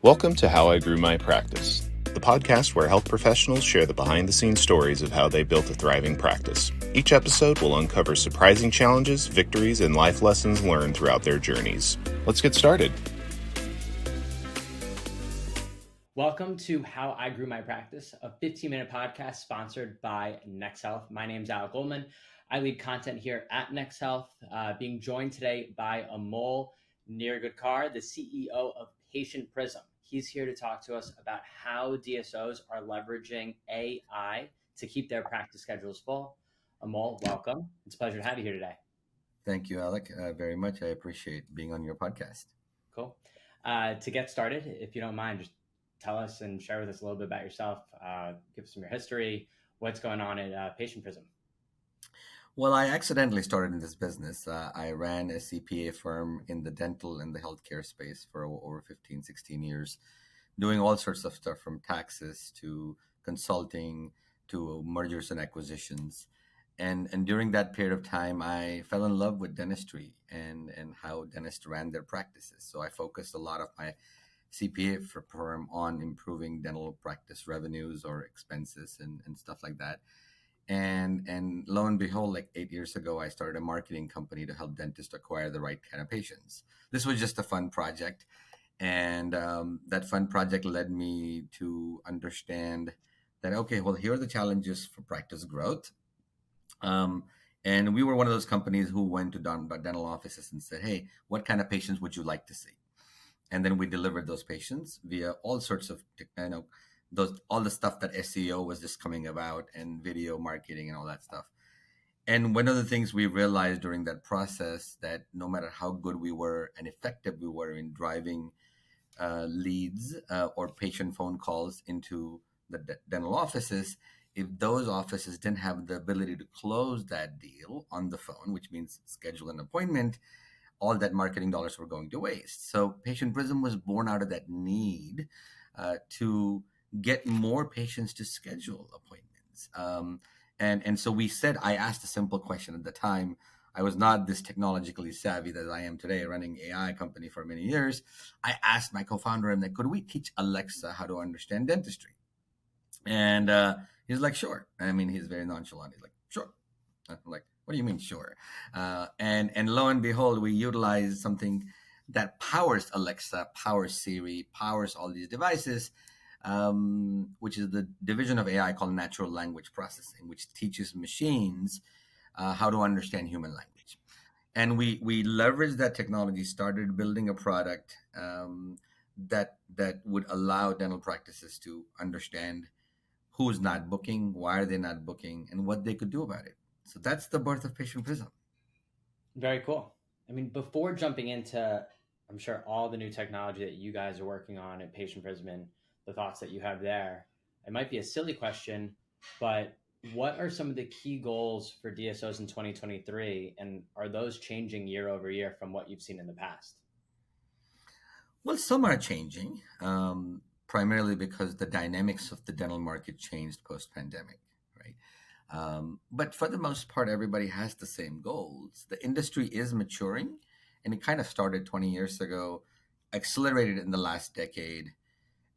Welcome to How I Grew My Practice, the podcast where health professionals share the behind-the-scenes stories of how they built a thriving practice. Each episode will uncover surprising challenges, victories, and life lessons learned throughout their journeys. Let's get started. Welcome to How I Grew My Practice, a 15-minute podcast sponsored by NexHealth. My name is Al Goldman. I lead content here at NexHealth, being joined today by Amol Nirgudkar, the CEO of Patient Prism. He's here to talk to us about how DSOs are leveraging AI to keep their practice schedules full. Amol, welcome. It's a pleasure to have you here today. Thank you, Alec, very much. I appreciate being on your podcast. Cool. To get started, if you don't mind, just tell us and share with us a little bit about yourself. Give us some of your history. What's going on at Patient Prism? Well, I accidentally started in this business. I ran a CPA firm in the dental and the healthcare space for over 15, 16 years, doing all sorts of stuff from taxes to consulting to mergers and acquisitions. And during that period of time, I fell in love with dentistry and how dentists ran their practices. So I focused a lot of my CPA firm on improving dental practice revenues or expenses and stuff like that. And lo and behold, like 8 years ago, I started a marketing company to help dentists acquire the right kind of patients. This was just a fun project. And that fun project led me to understand that, okay, well, here are the challenges for practice growth. And we were one of those companies who went to dental offices and said, hey, what kind of patients would you like to see? And then we delivered those patients via all sorts of, all the stuff that SEO was just coming about and video marketing and all that stuff. And one of the things we realized during that process that no matter how good we were and effective we were in driving leads or patient phone calls into the dental offices, if those offices didn't have the ability to close that deal on the phone, which means schedule an appointment, all that marketing dollars were going to waste. So Patient Prism was born out of that need to get more patients to schedule appointments. And so I asked a simple question at the time. I was not this technologically savvy that I am today, running AI company for many years. I asked my co-founder, I'm like, could we teach Alexa how to understand dentistry? And he's like, sure. I mean, he's very nonchalant. He's like, sure. I'm like, what do you mean, sure? And lo and behold, we utilize something that powers Alexa, powers Siri, powers all these devices, which is the division of AI called natural language processing, which teaches machines how to understand human language. And we leveraged that technology, started building a product that would allow dental practices to understand who's not booking, why are they not booking, and what they could do about it. So that's the birth of Patient Prism. Very cool. I mean, before jumping into, I'm sure, all the new technology that you guys are working on at Patient Prism and the thoughts that you have there, it might be a silly question, but what are some of the key goals for DSOs in 2023? And are those changing year over year from what you've seen in the past? Well, some are changing, primarily because the dynamics of the dental market changed post-pandemic, right? But for the most part, everybody has the same goals. The industry is maturing, and it kind of started 20 years ago, accelerated in the last decade,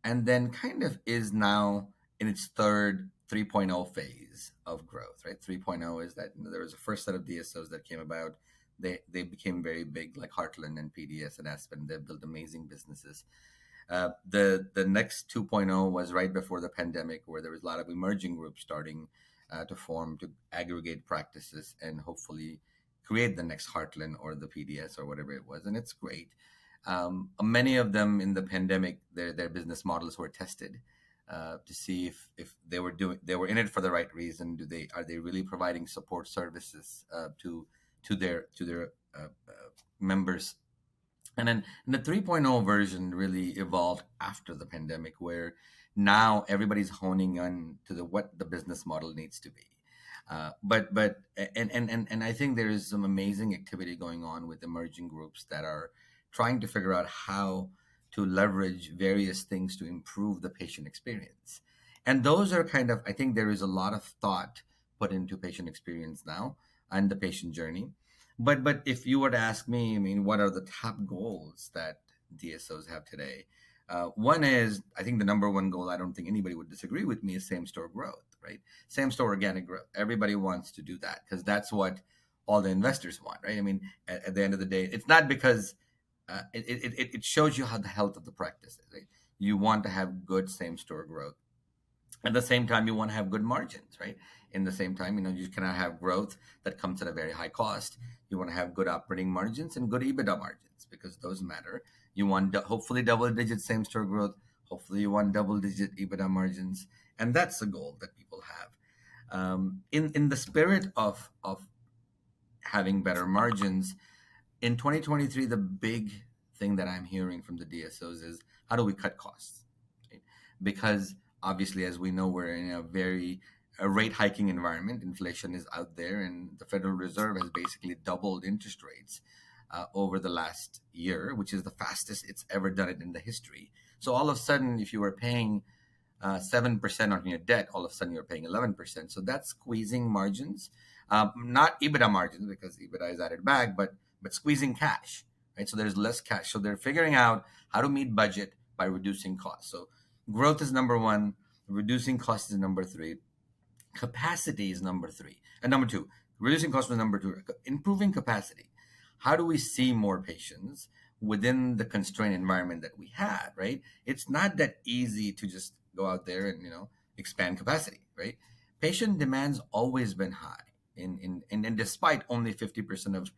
and then kind of is now in its third 3.0 phase of growth, right? 3.0 is that there was a first set of DSOs that came about. They became very big, like Heartland and PDS and Aspen. They built amazing businesses. The next 2.0 was right before the pandemic, where there was a lot of emerging groups starting to form, to aggregate practices and hopefully create the next Heartland or the PDS or whatever it was. And it's great. Many of them in the pandemic, their business models were tested to see if they were in it for the right reason. Are they really providing support services to their members? And then the 3.0 version really evolved after the pandemic, where now everybody's honing on to what the business model needs to be. But I think there is some amazing activity going on with emerging groups that are trying to figure out how to leverage various things to improve the patient experience. And those are I think there is a lot of thought put into patient experience now and the patient journey. But if you were to ask me, I mean, what are the top goals that DSOs have today? One is, I think the number one goal, I don't think anybody would disagree with me, is same store growth, right? Same store organic growth. Everybody wants to do that because that's what all the investors want, right? I mean, at the end of the day, it's not because it shows you how the health of the practice is, right? You want to have good same store growth. At the same time, you want to have good margins, right? In the same time, you cannot have growth that comes at a very high cost. You want to have good operating margins and good EBITDA margins because those matter. You want hopefully double digit same store growth. Hopefully, you want double digit EBITDA margins, and that's the goal that people have. In the spirit of having better margins, in 2023, the big thing that I'm hearing from the DSOs is how do we cut costs? Right? Because obviously, as we know, we're in a rate hiking environment. Inflation is out there, and the Federal Reserve has basically doubled interest rates over the last year, which is the fastest it's ever done it in the history. So all of a sudden, if you were paying 7% on your debt, all of a sudden you're paying 11%. So that's squeezing margins, not EBITDA margins because EBITDA is added back, but squeezing cash, right? So there's less cash. So they're figuring out how to meet budget by reducing costs. So growth is number one, reducing costs is number three, capacity is number three, and number two, reducing costs was number two, improving capacity. How do we see more patients within the constrained environment that we have, right? It's not that easy to just go out there and expand capacity, right? Patient demand's always been high, and despite only 50% of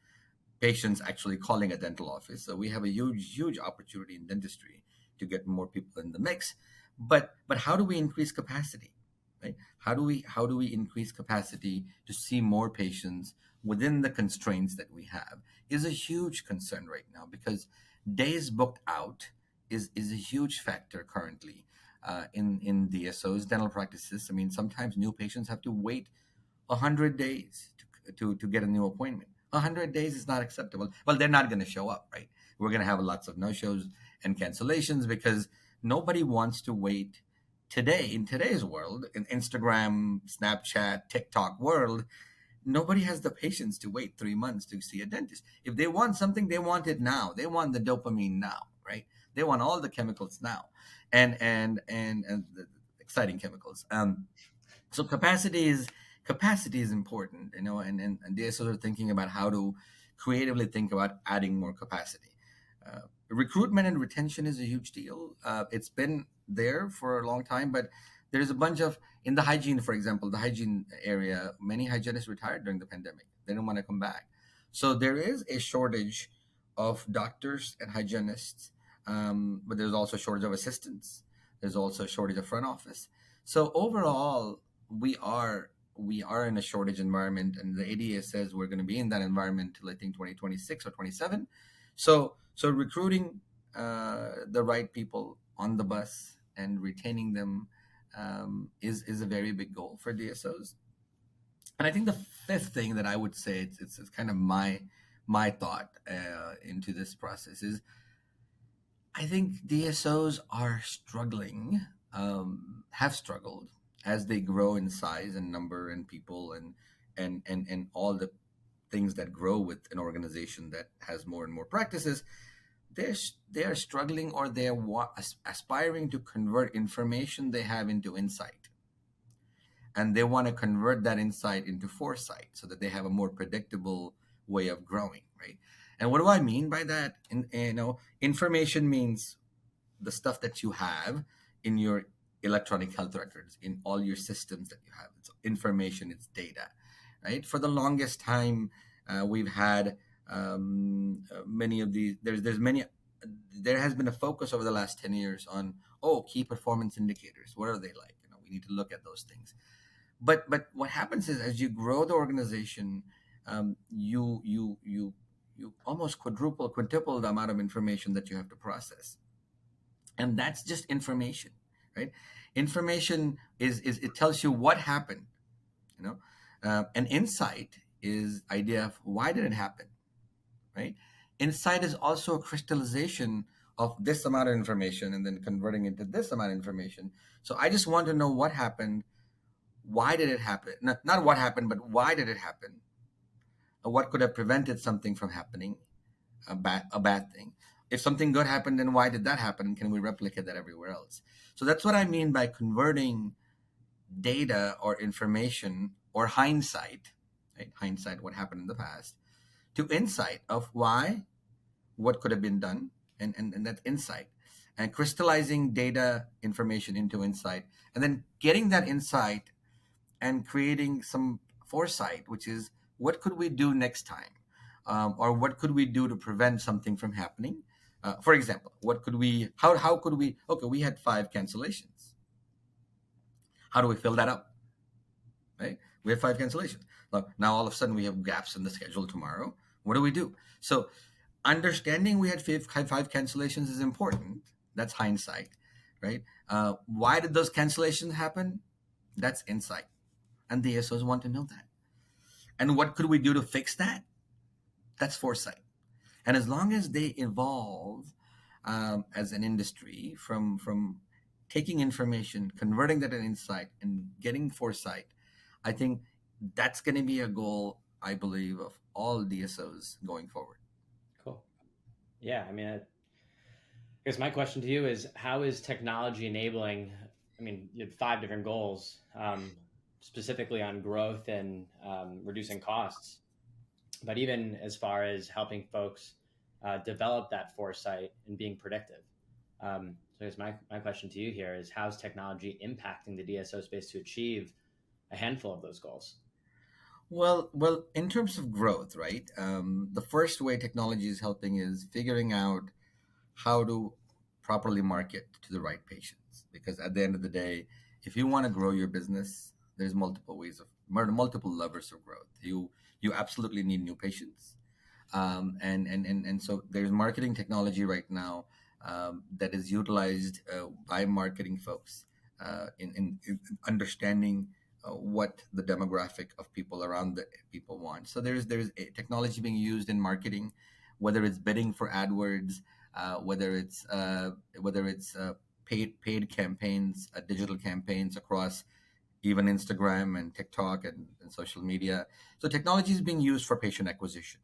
patients actually calling a dental office. So we have a huge opportunity in dentistry to get more people in the mix. But how do we increase capacity? Right? How do we increase capacity to see more patients within the constraints that we have is a huge concern right now because days booked out is a huge factor currently in DSOs, dental practices. I mean, sometimes new patients have to wait 100 days to get a new appointment. 100 days is not acceptable. Well, they're not going to show up, right? We're going to have lots of no-shows and cancellations because nobody wants to wait today. In today's world, in Instagram, Snapchat, TikTok world, nobody has the patience to wait 3 months to see a dentist. If they want something, they want it now. They want the dopamine now, right? They want all the chemicals now, and the exciting chemicals. So capacity is important, and DSOs are thinking about how to creatively think about adding more capacity. Recruitment and retention is a huge deal. It's been there for a long time, but there's a bunch of, in the hygiene, for example, the hygiene area, many hygienists retired during the pandemic. They don't want to come back. So there is a shortage of doctors and hygienists, but there's also a shortage of assistants. There's also a shortage of front office. So overall, we are in a shortage environment, and the ADA says we're going to be in that environment till I think 2026 or 27. So recruiting the right people on the bus and retaining them is a very big goal for DSOs. And I think the fifth thing that I would say, it's kind of my thought into this process is, I think DSOs are struggling, have struggled as they grow in size and number and people and all the things that grow with an organization that has more and more practices. They are struggling, or they're aspiring to convert information they have into insight, and they want to convert that insight into foresight so that they have a more predictable way of growing, right? And what do I mean by that? Information means the stuff that you have in your electronic health records, in all your systems that you have. It's information, it's data, right? For the longest time, we've had many of these. There has been a focus over the last 10 years on key performance indicators. What are they like? We need to look at those things. But what happens is, as you grow the organization, you almost quintuple the amount of information that you have to process, and that's just information, right? Information is it tells you what happened, an insight is idea of why did it happen, right? Insight is also a crystallization of this amount of information and then converting into this amount of information. So I just want to know what happened, why did it happen, not what happened, but why did it happen, what could have prevented something from happening, a bad thing, If something good happened, then why did that happen? Can we replicate that everywhere else? So that's what I mean by converting data or information or hindsight, right? Hindsight, what happened in the past, to insight of why, what could have been done, and that insight, and crystallizing data information into insight, and then getting that insight and creating some foresight, which is what could we do next time, or what could we do to prevent something from happening. For example, what could we, how could we, okay, we had 5 cancellations. How do we fill that up? Right? We have 5 cancellations. Look, now all of a sudden we have gaps in the schedule tomorrow. What do we do? So understanding we had five cancellations is important. That's hindsight, right? Why did those cancellations happen? That's insight. And the DSOs want to know that. And what could we do to fix that? That's foresight. And as long as they evolve as an industry from taking information, converting that in insight, and getting foresight, I think that's going to be a goal, I believe, of all DSOs going forward. Cool. Yeah, I mean, I guess my question to you is, how is technology enabling? I mean, you had 5 different goals, specifically on growth and reducing costs, but even as far as helping folks develop that foresight and being predictive. So I guess my question to you here is, how's technology impacting the DSO space to achieve a handful of those goals? Well, in terms of growth, right? The first way technology is helping is figuring out how to properly market to the right patients. Because at the end of the day, if you want to grow your business, there's multiple ways of multiple levers of growth. You absolutely need new patients, and so there's marketing technology right now that is utilized by marketing folks in understanding what the demographic of people around the people want. So there's a technology being used in marketing, whether it's bidding for AdWords, whether it's paid campaigns, digital campaigns across even Instagram and TikTok and social media. So technology is being used for patient acquisition,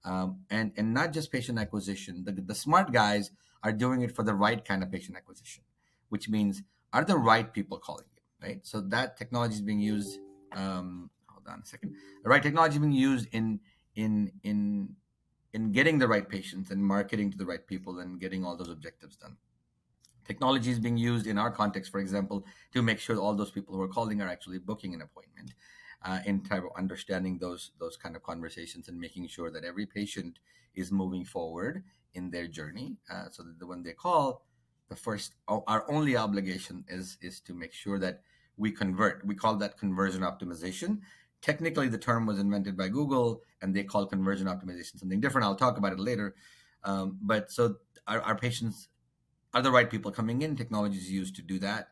and not just patient acquisition. The smart guys are doing it for the right kind of patient acquisition, which means are the right people calling you, right? So that technology is being used. Hold on a second. The right technology is being used in in getting the right patients and marketing to the right people and getting all those objectives done. Technology is being used in our context, for example, to make sure all those people who are calling are actually booking an appointment, in type of understanding those kind of conversations and making sure that every patient is moving forward in their journey, so that when they call, the first, our only obligation is to make sure that we convert. We call that conversion optimization. Technically, the term was invented by Google, and they call conversion optimization something different. I'll talk about it later. But so our patients are the right people coming in. Technology is used to do that.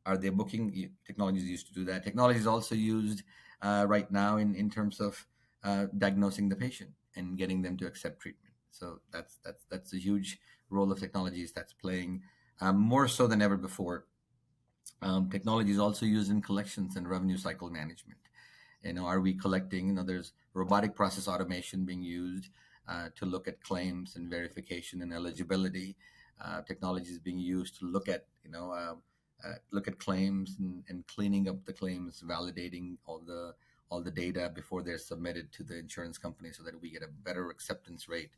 Are they booking? Technology is used to do that. Technology is also used right now in terms of diagnosing the patient and getting them to accept treatment. So that's a huge role of technologies that's playing, more so than ever before. Technology is also used in collections and revenue cycle management. Are we collecting? There's robotic process automation being used to look at claims and verification and eligibility. Technology is being used to look at claims and cleaning up the claims, validating all the data before they're submitted to the insurance company, so that we get a better acceptance rate.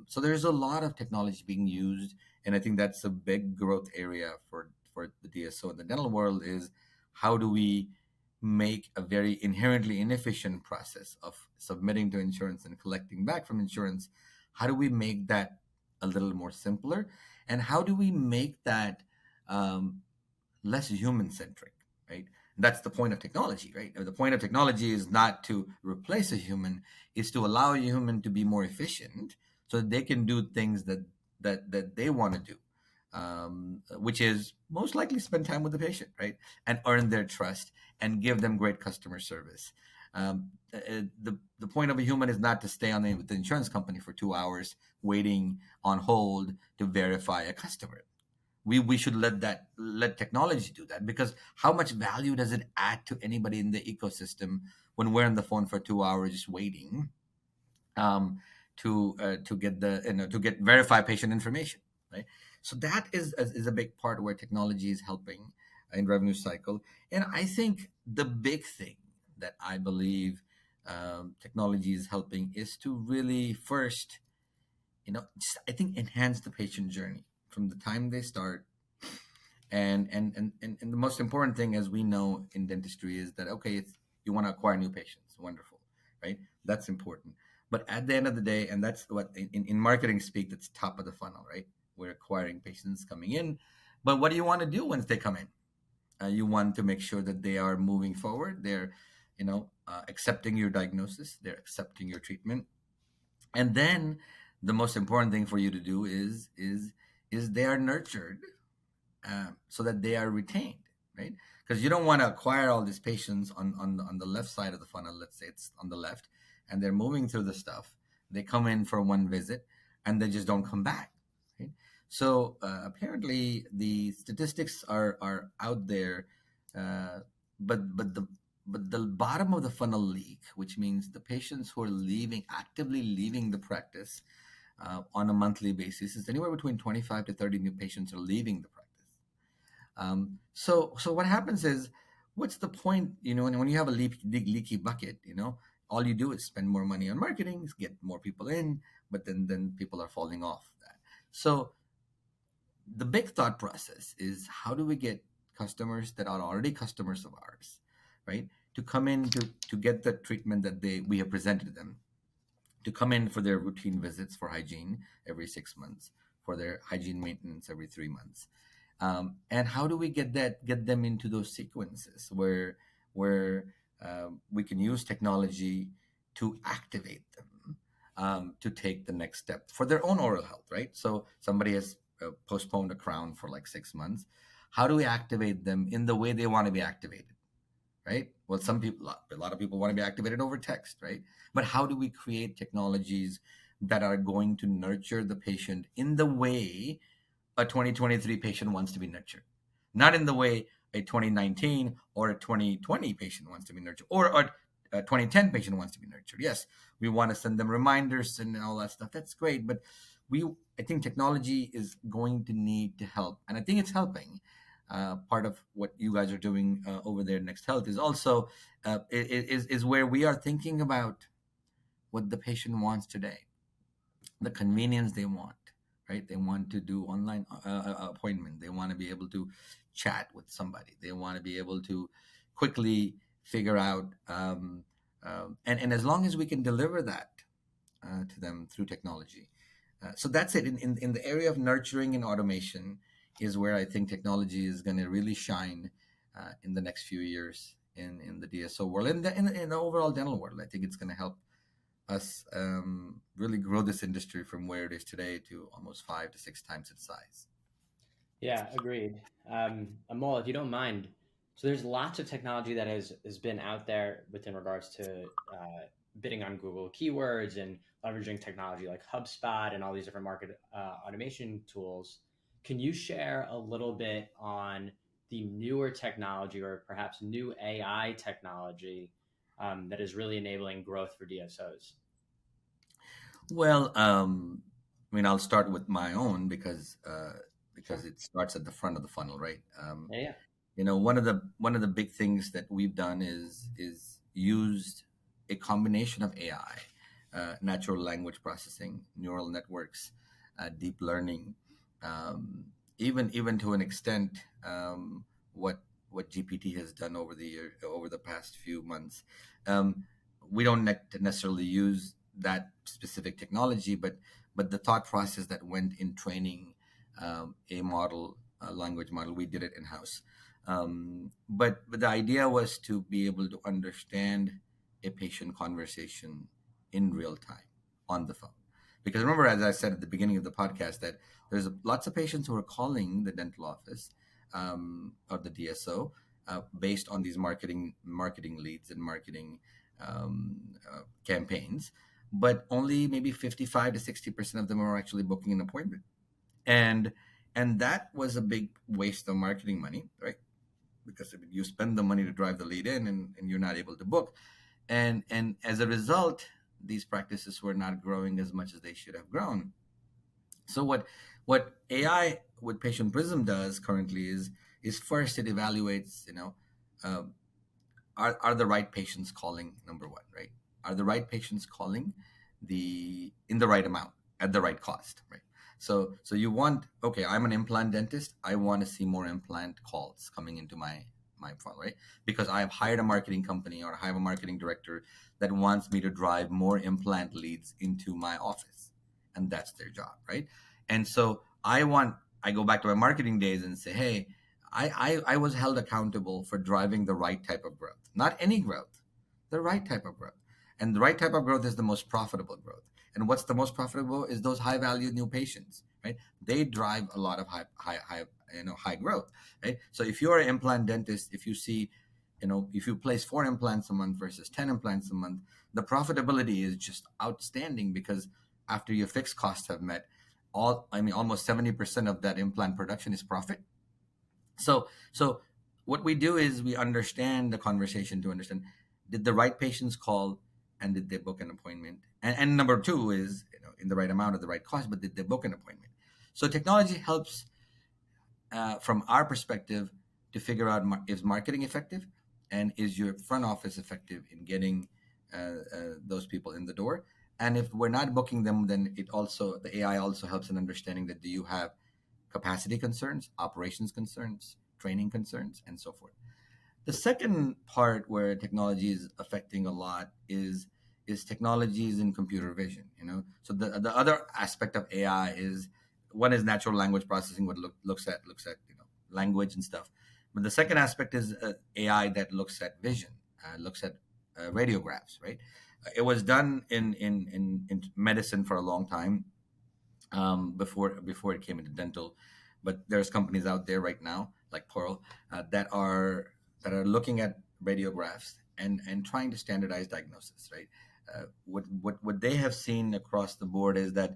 So there's a lot of technology being used, and I think that's a big growth area for the DSO in the dental world. Is how do we make a very inherently inefficient process of submitting to insurance and collecting back from insurance? How do we make that a little more simpler, and how do we make that less human centric, right? That's the point of technology, right? The point of technology is not to replace a human, is to allow a human to be more efficient, so that they can do things that they want to do, which is most likely spend time with the patient, right? And earn their trust and give them great customer service. The point of a human is not to stay with the insurance company for 2 hours waiting on hold to verify a customer. We should let technology do that, because how much value does it add to anybody in the ecosystem when we're on the phone for 2 hours just waiting to get the to get verify patient information, right? So that is a big part where technology is helping in revenue cycle. And I think the big thing that I believe technology is helping is to really first, just, I think, enhance the patient journey from the time they start. And the most important thing, as we know in dentistry, is that okay, it's, you want to acquire new patients, wonderful, right? That's important. But at the end of the day, and that's what in marketing speak, that's top of the funnel, right? We're acquiring patients coming in, but what do you want to do once they come in? You want to make sure that they are moving forward. They're, accepting your diagnosis. They're accepting your treatment. And then the most important thing for you to do is they are nurtured, so that they are retained, right? Because you don't want to acquire all these patients on the left side of the funnel. Let's say it's on the left, and they're moving through the stuff. They come in for one visit, and they just don't come back, right? So apparently, the statistics are out there, but the bottom of the funnel leak, which means the patients who are actively leaving the practice on a monthly basis, is anywhere between 25 to 30 new patients are leaving the practice. So what happens is, what's the point? When you have a leaky bucket, all you do is spend more money on marketing, get more people in, but then people are falling off that. So the big thought process is, how do we get customers that are already customers of ours, right, to come in to get the treatment that we have presented them, to come in for their routine visits for hygiene every 6 months, for their hygiene maintenance every 3 months. And how do we get them into those sequences where we can use technology to activate them, to take the next step for their own oral health, right? So somebody has postponed a crown for like 6 months. How do we activate them in the way they want to be activated, right? Well, a lot of people want to be activated over text, right? But how do we create technologies that are going to nurture the patient in the way a 2023 patient wants to be nurtured, not in the way a 2019 or a 2020 patient wants to be nurtured, or a 2010 patient wants to be nurtured? Yes, we want to send them reminders and all that stuff. That's great, but I think technology is going to need to help, and I think it's helping. Part of what you guys are doing over there at NexHealth is also is where we are thinking about what the patient wants today, the convenience they want, right? They want to do online appointment. They want to be able to chat with somebody. They want to be able to quickly figure out, and as long as we can deliver that to them through technology. So that's it. In the area of nurturing and automation is where I think technology is going to really shine in the next few years in the DSO world, and in the overall dental world. I think it's going to help us really grow this industry from where it is today to almost 5 to 6 times its size. Yeah, agreed. Amol, if you don't mind, so there's lots of technology that has been out there within regards to bidding on Google keywords and leveraging technology like HubSpot and all these different market automation tools. Can you share a little bit on the newer technology, or perhaps new AI technology, that is really enabling growth for DSOs? Well, I'll start with my own because Sure. it starts at the front of the funnel, right? Yeah. One of the big things that we've done is used a combination of AI, natural language processing, neural networks, deep learning, even to an extent, what GPT has done over the past few months. We don't necessarily use that specific technology, but the thought process that went in training a language model, we did it in house. But the idea was to be able to understand a patient conversation in real time on the phone. Because remember, as I said at the beginning of the podcast, that there's lots of patients who are calling the dental office or the DSO based on these marketing leads and marketing campaigns, but only maybe 55 to 60% of them are actually booking an appointment, and that was a big waste of marketing money, right? Because you spend the money to drive the lead in, and you're not able to book, and as a result, these practices were not growing as much as they should have grown. So what AI with Patient Prism does currently is first it evaluates, uh, are the right patients calling, number one, right? Are the right patients calling the in the right amount at the right cost, right? So you want, okay, I'm an implant dentist, I want to see more implant calls coming into my file, right? Because I have hired a marketing company or I have a marketing director that wants me to drive more implant leads into my office, and that's their job, right? And so I go back to my marketing days and say, hey, I was held accountable for driving the right type of growth, not any growth, the right type of growth. And the right type of growth is the most profitable growth. And what's the most profitable is those high value new patients, right? They drive a lot of high growth, right? So if you're an implant dentist, if you see, if you place 4 implants a month versus 10 implants a month, the profitability is just outstanding because after your fixed costs have met, almost 70% of that implant production is profit. So what we do is we understand the conversation to understand, did the right patients call and did they book an appointment? And number two is, in the right amount at the right cost, but did they book an appointment? So technology helps, from our perspective, to figure out is marketing effective and is your front office effective in getting those people in the door. And if we're not booking them, then the AI also helps in understanding that do you have capacity concerns, operations concerns, training concerns, and so forth. The second part where technology is affecting a lot is technologies in computer vision. So the other aspect of AI is, one is natural language processing, what looks at language and stuff, but the second aspect is AI that looks at vision, looks at radiographs. Right, it was done in medicine for a long time, before it came into dental, but there's companies out there right now like Pearl, that are looking at radiographs and trying to standardize diagnosis, right? What they have seen across the board is that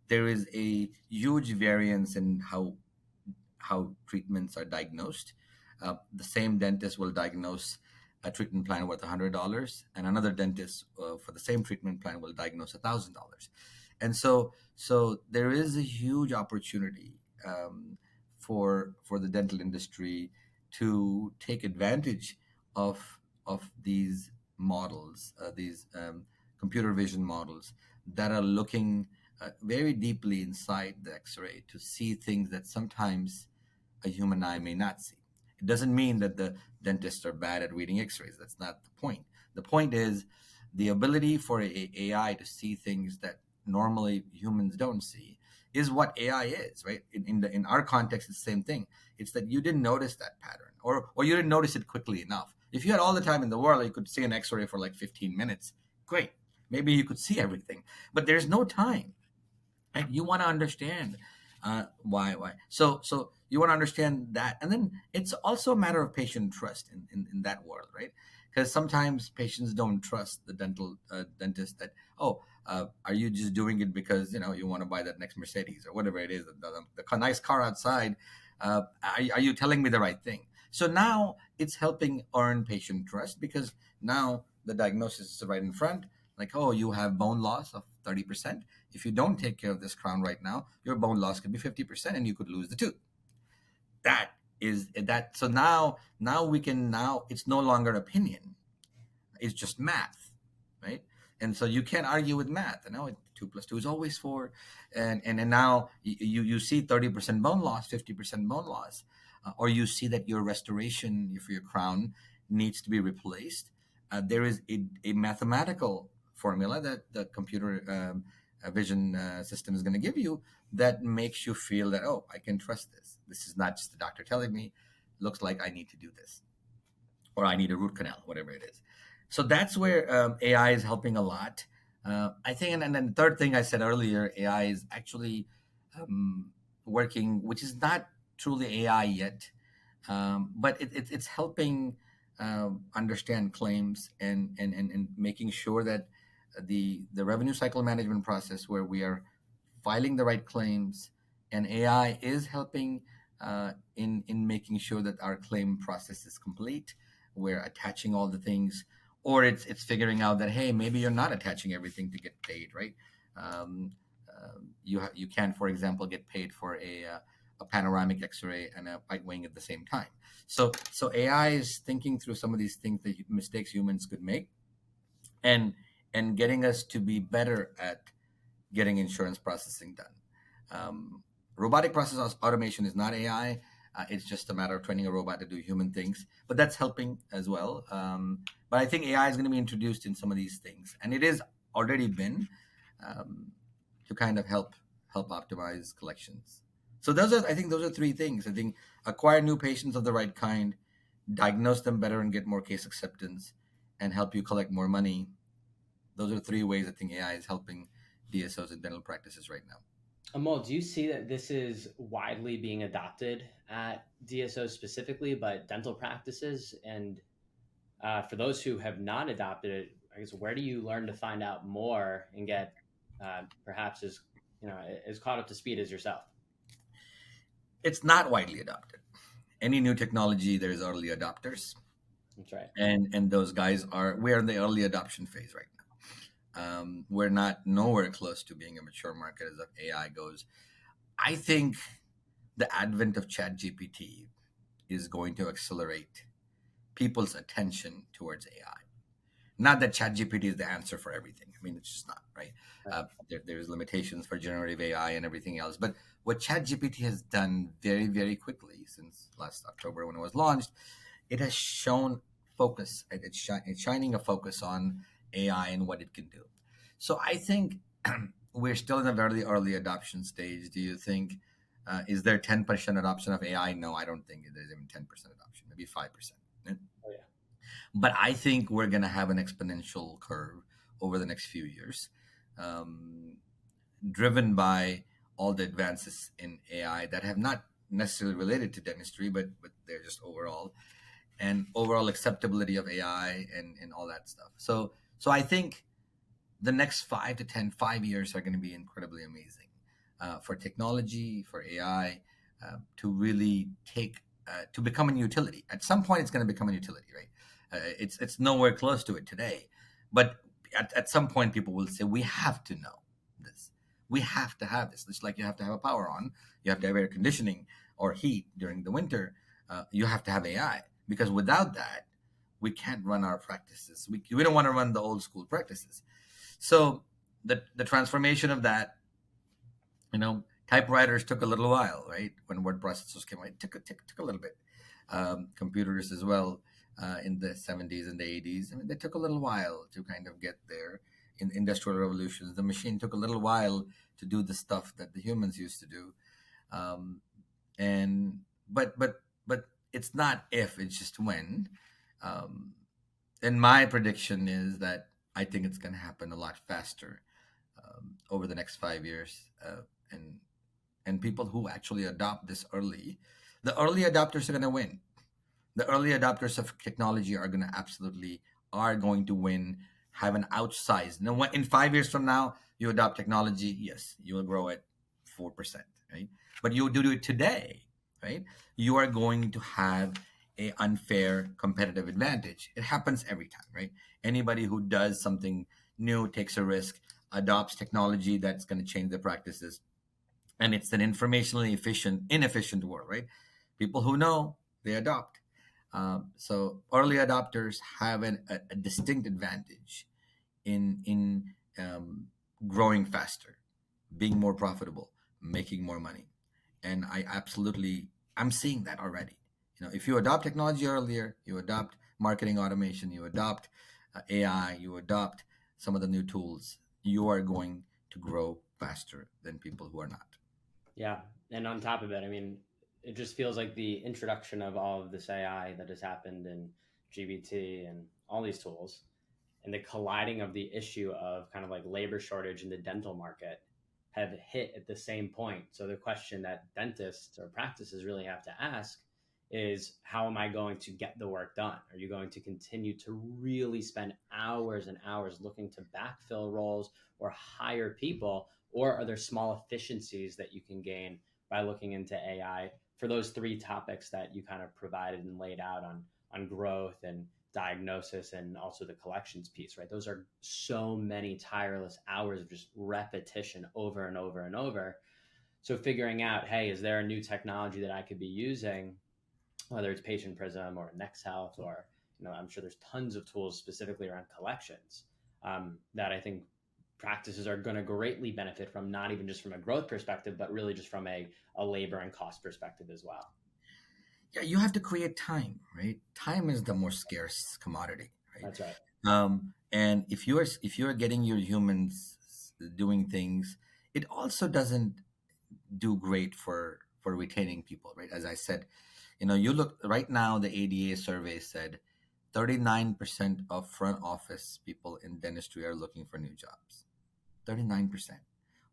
there is a huge variance in how treatments are diagnosed. The same dentist will diagnose a treatment plan worth $100, and another dentist, for the same treatment plan, will diagnose $1,000. And so there is a huge opportunity, for the dental industry to take advantage of these models, these computer vision models that are looking very deeply inside the X-ray to see things that sometimes a human eye may not see. It doesn't mean that the dentists are bad at reading X-rays. That's not the point. The point is the ability for AI to see things that normally humans don't see is what AI is, right? In our context, it's the same thing. It's that you didn't notice that pattern, or you didn't notice it quickly enough. If you had all the time in the world, you could see an X-ray for like 15 minutes. Great, maybe you could see everything, but there's no time. Right? You want to understand why. So you want to understand that, and then it's also a matter of patient trust in that world, right? Because sometimes patients don't trust the dentist that, are you just doing it because you want to buy that next Mercedes or whatever it is, the nice car outside? Are you telling me the right thing? So now it's helping earn patient trust because now the diagnosis is right in front. Like, oh, you have bone loss of 30%. If you don't take care of this crown right now, your bone loss could be 50% and you could lose the tooth. That is that. So now it's no longer opinion. It's just math, right? And so you can't argue with math. 2 + 2 is always 4, and now you see 30% bone loss, 50% bone loss, or you see that your restoration for your crown needs to be replaced. There is a mathematical formula that the computer vision system is going to give you that makes you feel that, oh, I can trust this. This is not just the doctor telling me. Looks like I need to do this, or I need a root canal, whatever it is. So that's where AI is helping a lot. I think, and then the third thing I said earlier, AI is actually working, which is not truly AI yet, but it's helping understand claims and making sure that the revenue cycle management process where we are filing the right claims, and AI is helping in making sure that our claim process is complete. We're attaching all the things. or it's figuring out that, hey, maybe you're not attaching everything to get paid, right? Um, you can, for example, get paid for a panoramic X-ray and a bite wing at the same time. So AI is thinking through some of these things, that mistakes humans could make, and getting us to be better at getting insurance processing done. Robotic process automation is not AI. It's just a matter of training a robot to do human things, but that's helping as well. But I think AI is going to be introduced in some of these things, and it is already been, um, to kind of help optimize collections. So I think those are three things. I think acquire new patients of the right kind, diagnose them better and get more case acceptance, and help you collect more money. Those are three ways I think AI is helping DSOs and dental practices right now. Amol, do you see that this is widely being adopted at DSOs specifically, but dental practices? And for those who have not adopted it, I guess where do you learn to find out more and get perhaps as caught up to speed as yourself? It's not widely adopted. Any new technology, there's early adopters, That's right. and those guys we're in the early adoption phase right now. We're not nowhere close to being a mature market as AI goes. I think the advent of ChatGPT is going to accelerate people's attention towards AI. Not that ChatGPT is the answer for everything. I mean, it's just not, right? There's limitations for generative AI and everything else. But what ChatGPT has done very, very quickly since last October when it was launched, it has shown focus. It's shining a focus on AI and what it can do. So I think we're still in a very early adoption stage. Do you think, is there 10% adoption of AI? No, I don't think there's even 10% adoption, maybe 5%. Oh, yeah. But I think we're going to have an exponential curve over the next few years, driven by all the advances in AI that have not necessarily related to dentistry, but they're just overall, and overall acceptability of AI and all that stuff. So I think the next 5 years are going to be incredibly amazing, for technology, for AI, to really to become a utility. At some point, it's going to become a utility, right? It's nowhere close to it today, but at some point, people will say, we have to know this. We have to have this. Just like you have to have a power on, you have to have air conditioning or heat during the winter. You have to have AI, because without that, we can't run our practices. We don't want to run the old school practices. So the transformation of that, typewriters took a little while, right? When word processors came out, it took a little bit. Computers as well, in the 70s and the 80s. I mean, they took a little while to kind of get there. In industrial revolutions, the machine took a little while to do the stuff that the humans used to do. And but it's not if, it's just when. And my prediction is that I think it's going to happen a lot faster, over the next 5 years, and people who actually adopt this early, the early adopters are going to win. The early adopters of technology are going to win, have an outsized. Now, in 5 years from now, you adopt technology, yes, you will grow at 4%, right? But you do it today, right? You are going to have a unfair competitive advantage. It happens every time, right? Anybody who does something new, takes a risk, adopts technology that's going to change their practices, and it's an informationally inefficient world, right? People who know, they adopt. So early adopters have a distinct advantage in growing faster, being more profitable, making more money, and I'm seeing that already. If you adopt technology earlier, you adopt marketing automation, you adopt AI, you adopt some of the new tools, you are going to grow faster than people who are not. Yeah. And on top of it, I mean, it just feels like the introduction of all of this AI that has happened in GBT and all these tools, and the colliding of the issue of kind of like labor shortage in the dental market have hit at the same point. So the question that dentists or practices really have to ask is, how am I going to get the work done? Are you going to continue to really spend hours and hours looking to backfill roles or hire people? Or are there small efficiencies that you can gain by looking into AI for those three topics that you kind of provided and laid out on growth and diagnosis and also the collections piece, right? Those are so many tireless hours of just repetition over and over and over. So figuring out, hey, is there a new technology that I could be using, whether it's Patient Prism or NexHealth, or I'm sure there's tons of tools specifically around collections that I think practices are going to greatly benefit from, not even just from a growth perspective, but really just from a labor and cost perspective as well. Yeah, you have to create time, right? Time is the most scarce commodity, right? That's right. And if you're getting your humans doing things, it also doesn't do great for retaining people, right? As I said, you look right now, the ADA survey said 39% of front office people in dentistry are looking for new jobs. 39%.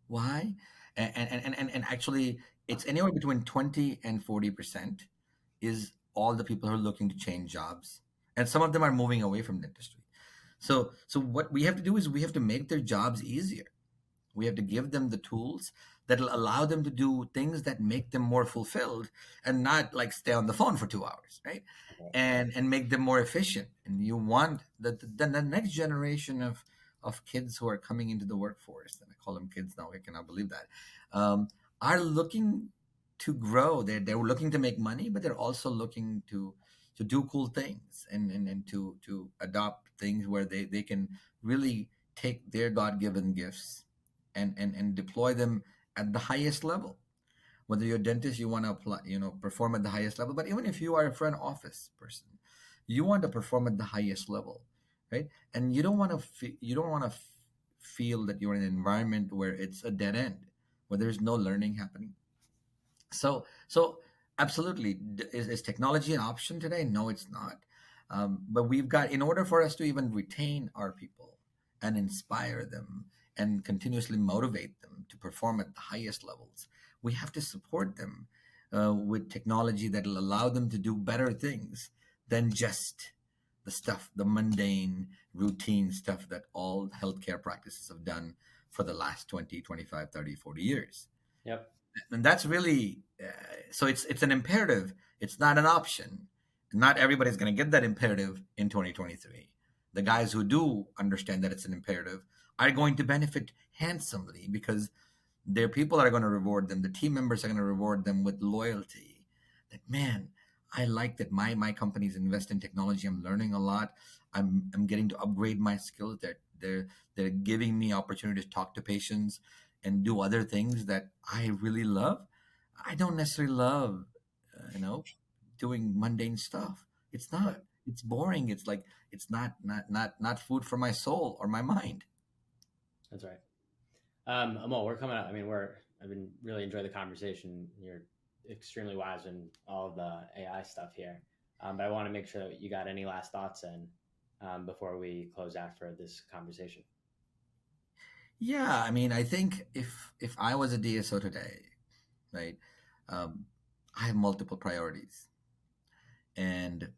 Why? And actually, it's anywhere between 20 and 40% is all the people who are looking to change jobs. And some of them are moving away from dentistry. So what we have to do is we have to make their jobs easier. We have to give them the tools that'll allow them to do things that make them more fulfilled and not like stay on the phone for 2 hours, right? Okay. And make them more efficient. And you want the next generation of kids who are coming into the workforce, and I call them kids now, I cannot believe that, are looking to grow. They're looking to make money, but they're also looking to do cool things and to adopt things where they can really take their God-given gifts and deploy them at the highest level. Whether you're a dentist, you want to apply, perform at the highest level. But even if you are a front office person, you want to perform at the highest level, right? And you don't want to feel that you're in an environment where it's a dead end, where there's no learning happening. So absolutely, is technology an option today? No, it's not. But we've got, in order for us to even retain our people and inspire them and continuously motivate them to perform at the highest levels, we have to support them with technology that will allow them to do better things than just the mundane, routine stuff that all healthcare practices have done for the last 20, 25, 30, 40 years. Yep. And that's really, so it's an imperative. It's not an option. Not everybody's going to get that imperative in 2023. The guys who do understand that it's an imperative are going to benefit handsomely because their people are going to reward them. The team members are going to reward them with loyalty. That, man, I like that my companies invest in technology. I'm learning a lot. I'm getting to upgrade my skills. They're giving me opportunity to talk to patients and do other things that I really love. I don't necessarily love, doing mundane stuff. It's not. It's boring. It's like it's not food for my soul or my mind. That's right. Amol, we're coming up. I mean, I've been really enjoying the conversation. You're extremely wise in all of the AI stuff here. But I want to make sure that you got any last thoughts in before we close out for this conversation. Yeah, I mean, I think if I was a DSO today, right, I have multiple priorities, and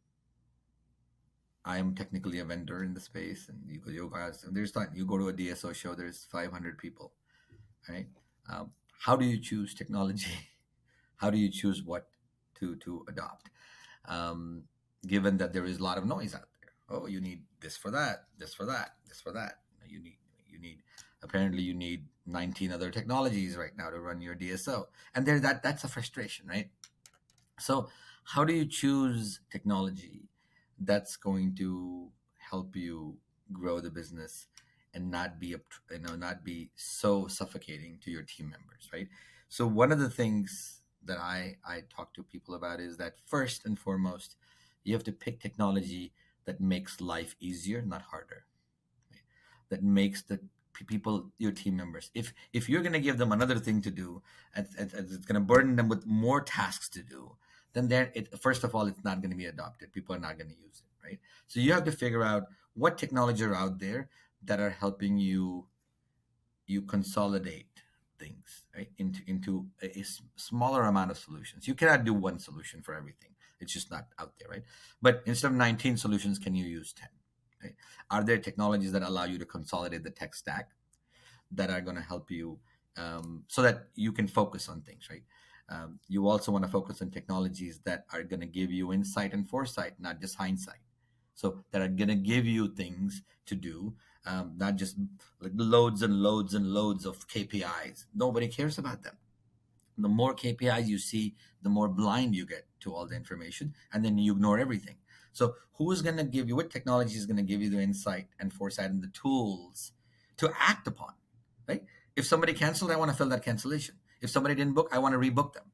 I am technically a vendor in the space. And you guys, there's not, you go to a DSO show, there's 500 people, right? How do you choose technology? How do you choose what to adopt? Given that there is a lot of noise out there. Oh, you need this for that, this for that, this for that. You need apparently you need 19 other technologies right now to run your DSO, and that's a frustration, right? So how do you choose technology that's going to help you grow the business and not be not be so suffocating to your team members, right? So one of the things that I talk to people about is that first and foremost, you have to pick technology that makes life easier, not harder, right? That makes the people, your team members, if you're going to give them another thing to do, and it's going to burden them with more tasks to do, then first of all, it's not going to be adopted. People are not going to use it, right? So you have to figure out what technology are out there that are helping you consolidate things, right, into a smaller amount of solutions. You cannot do one solution for everything. It's just not out there, right? But instead of 19 solutions, can you use 10? Right? Are there technologies that allow you to consolidate the tech stack that are going to help you so that you can focus on things, right? You also want to focus on technologies that are going to give you insight and foresight, not just hindsight. So that are going to give you things to do, not just like loads and loads and loads of KPIs. Nobody cares about them. The more KPIs you see, the more blind you get to all the information, and then you ignore everything. So who is going to give you, what technology is going to give you the insight and foresight and the tools to act upon, right? If somebody canceled, I want to fill that cancellation. If somebody didn't book, I want to rebook them.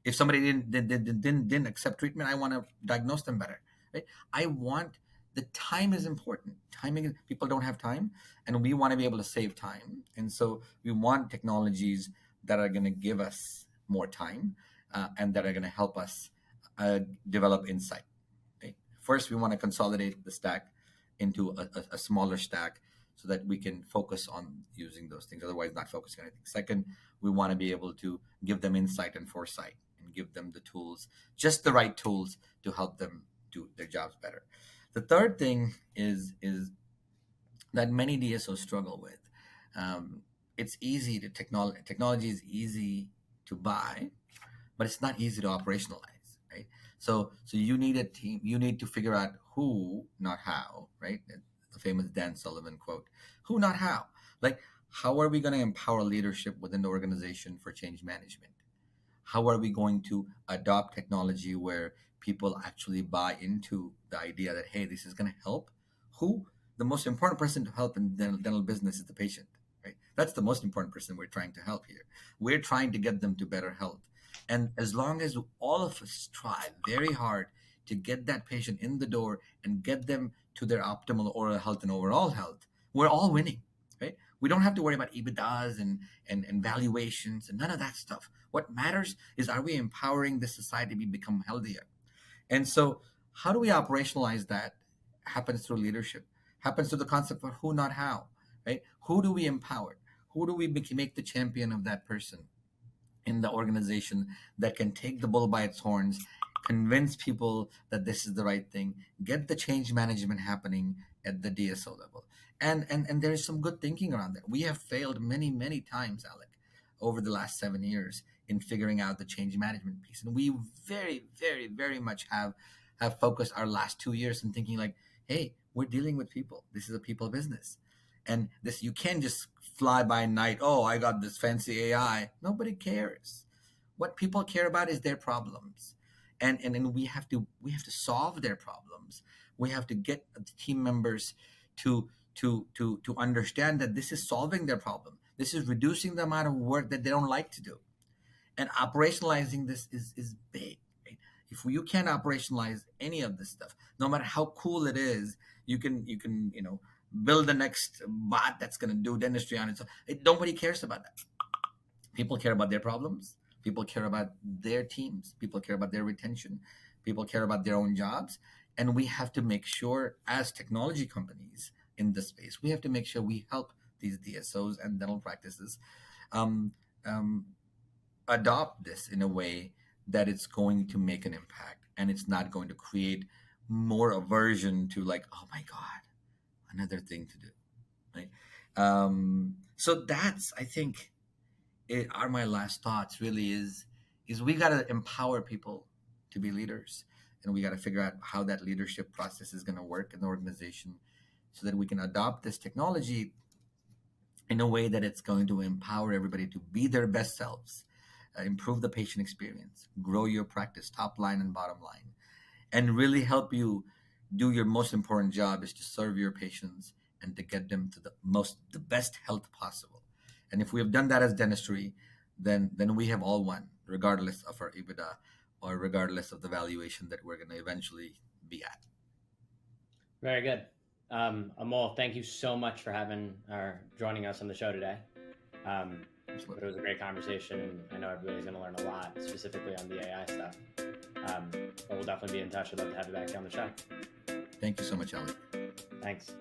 If somebody didn't accept treatment, I want to diagnose them better, right? I want, the time is important. Timing, people don't have time, and we want to be able to save time. And so we want technologies that are going to give us more time, and that are going to help us develop insight. Right? First, we want to consolidate the stack into a smaller stack so that we can focus on using those things, otherwise not focusing on anything. Second, we want to be able to give them insight and foresight and give them the tools, just the right tools to help them do their jobs better. The third thing is that many DSOs struggle with. It's easy to technology is easy to buy, but it's not easy to operationalize, right? So you need a team. You need to figure out who, not how, right? The famous Dan Sullivan quote: "Who, not how." Like, how are we going to empower leadership within the organization for change management? How are we going to adopt technology where people actually buy into the idea that, hey, this is going to help? Who? The most important person to help in dental business is the patient, right? That's the most important person we're trying to help here. We're trying to get them to better health. And as long as all of us try very hard to get that patient in the door and get them to their optimal oral health and overall health, we're all winning, right? We don't have to worry about EBITDAs and valuations and none of that stuff. What matters is, are we empowering the society to become healthier? And so how do we operationalize that? Happens through leadership, happens through the concept of who, not how, right? Who do we empower? Who do we make the champion of that person in the organization that can take the bull by its horns, convince people that this is the right thing, get the change management happening at the DSO level? And there is some good thinking around that. We have failed many times, Alec, over the last 7 years in figuring out the change management piece. And we very much have focused our last 2 years in thinking like, hey, we're dealing with people. This is a people business. And this, you can't just fly by night. Oh, I got this fancy AI. Nobody cares. What people care about is their problems. And we have to solve their problems. We have to get the team members to understand that this is solving their problem. This is reducing the amount of work that they don't like to do. And operationalizing this is big. Right? If you can't operationalize any of this stuff, no matter how cool it is, you can build the next bot that's going to do dentistry on its own. Nobody cares about that. People care about their problems. People care about their teams. People care about their retention. People care about their own jobs. And we have to make sure, as technology companies in this space, we have to make sure we help these DSOs and dental practices adopt this in a way that it's going to make an impact, and it's not going to create more aversion to like, oh my God, another thing to do, right? So that's, I think, are my last thoughts. Really, is we got to empower people to be leaders, and we got to figure out how that leadership process is going to work in the organization, so that we can adopt this technology in a way that it's going to empower everybody to be their best selves, improve the patient experience, grow your practice, top line and bottom line, and really help you do your most important job, is to serve your patients and to get them to the best health possible. And if we have done that as dentistry, then we have all won, regardless of our EBITDA or regardless of the valuation that we're going to eventually be at. Very good. Amol, thank you so much for joining us on the show today. It was a great conversation, and I know everybody's going to learn a lot, specifically on the AI stuff. But we'll definitely be in touch. I'd love to have you back on the show. Thank you so much, Alec. Thanks.